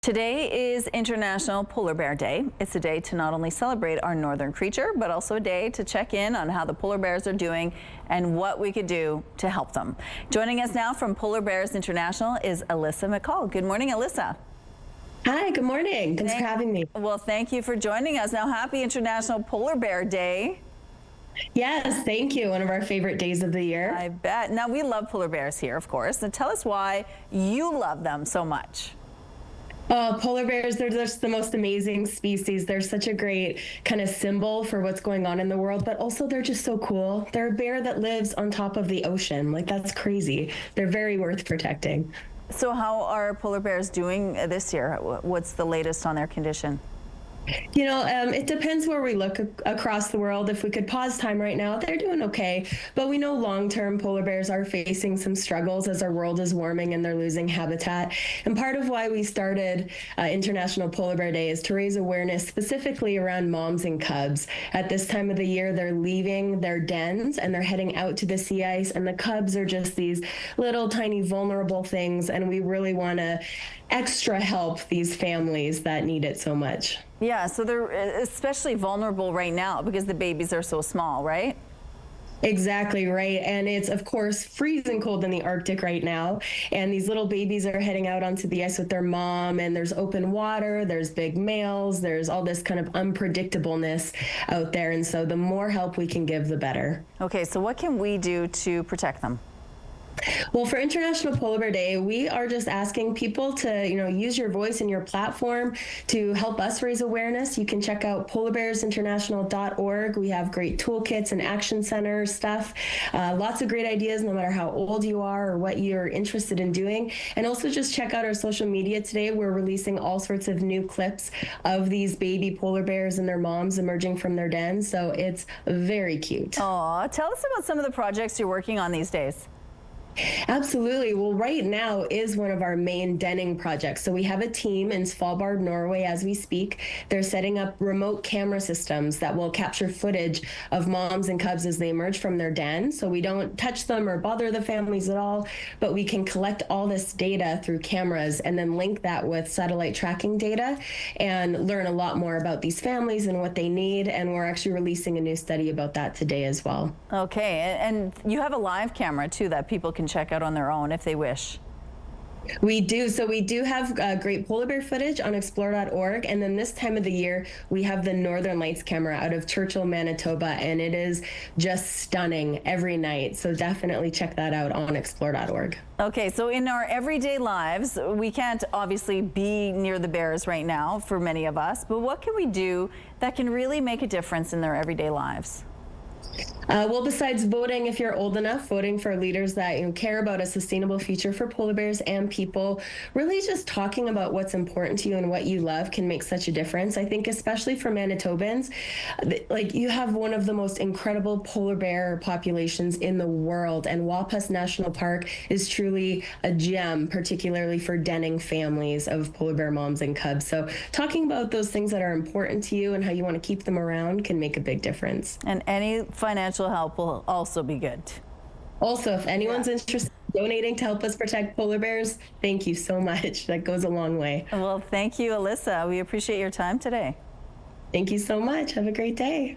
Today is International Polar Bear Day. It's a day to not only celebrate our northern creature, but also a day to check in on how the polar bears are doing and what we could do to help them. Joining us now from Polar Bears International is Alysa McCall. Good morning, Alysa. Hi, good morning. Thanks for having me. Well, thank you for joining us. Now, happy International Polar Bear Day. Yes, thank you. One of our favorite days of the year. I bet. Now, we love polar bears here, of course. And tell us why you love them so much. Polar bears, they're just the most amazing species. They're such a great kind of symbol for what's going on in the world, but also they're just so cool. They're a bear that lives on top of the ocean. Like, that's crazy. They're very worth protecting. So how are polar bears doing this year? What's the latest on their condition? You know, it depends where we look across the world. If we could pause time right now, they're doing okay. But we know long-term polar bears are facing some struggles as our world is warming and they're losing habitat. And part of why we started International Polar Bear Day is to raise awareness specifically around moms and cubs. At this time of the year, they're leaving their dens and they're heading out to the sea ice. And the cubs are just these little tiny vulnerable things. And we really want to extra help these families that need it so much. Yeah, so they're especially vulnerable right now because the babies are so small, right? Exactly right. And it's, of course, freezing cold in the Arctic right now. And these little babies are heading out onto the ice with their mom, and there's open water, there's big males, there's all this kind of unpredictableness out there. And so the more help we can give, the better. Okay, so what can we do to protect them? Well, for International Polar Bear Day, we are just asking people to, use your voice and your platform to help us raise awareness. You can check out polarbearsinternational.org. We have great toolkits and action center stuff. Lots of great ideas, no matter how old you are or what you're interested in doing. And also just check out our social media today. We're releasing all sorts of new clips of these baby polar bears and their moms emerging from their dens. So it's very cute. Aw, tell us about some of the projects you're working on these days. Absolutely. Well, right now is one of our main denning projects. So we have a team in Svalbard, Norway, as we speak. They're setting up remote camera systems that will capture footage of moms and cubs as they emerge from their den. So we don't touch them or bother the families at all, but we can collect all this data through cameras and then link that with satellite tracking data and learn a lot more about these families and what they need. And we're actually releasing a new study about that today as well. Okay. And you have a live camera, too, that people can check out on their own if they wish. We do. So we do have great polar bear footage on explore.org. And then this time of the year, we have the Northern Lights camera out of Churchill, Manitoba. And it is just stunning every night. So definitely check that out on explore.org. Okay, so in our everyday lives, we can't obviously be near the bears right now for many of us. But what can we do that can really make a difference in their everyday lives? Well, besides voting, if you're old enough, voting for leaders that care about a sustainable future for polar bears and people, really just talking about what's important to you and what you love can make such a difference. I think especially for Manitobans, like, you have one of the most incredible polar bear populations in the world, and Wapas National Park is truly a gem, particularly for denning families of polar bear moms and cubs. So talking about those things that are important to you and how you want to keep them around can make a big difference. And any financial help will also be good. Also, if anyone's interested in donating to help us protect polar bears, thank you so much. That goes a long way. Well, thank you, Alysa. We appreciate your time today. Thank you so much. Have a great day.